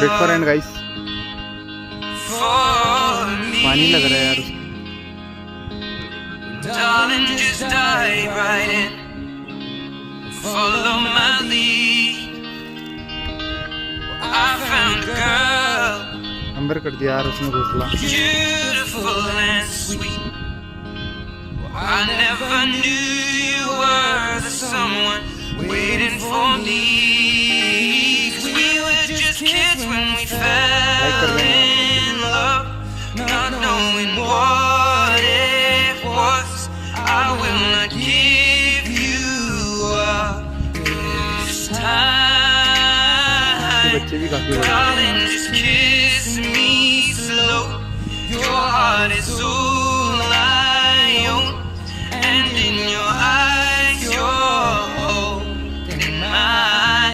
Wait for and guys, पानी लग रहा है यार उसको। Darling, just dive right in, follow my lead. I found a girl, अंदर कर दिया यार उसने घोंसला। beautiful and sweet. I never knew you were the someone waiting for me. 'Cause we were just kids when we fell in love, not knowing what it was. I will not give you up this time. बच्चे भी काफी Darling, just kiss me slow. Your heart is so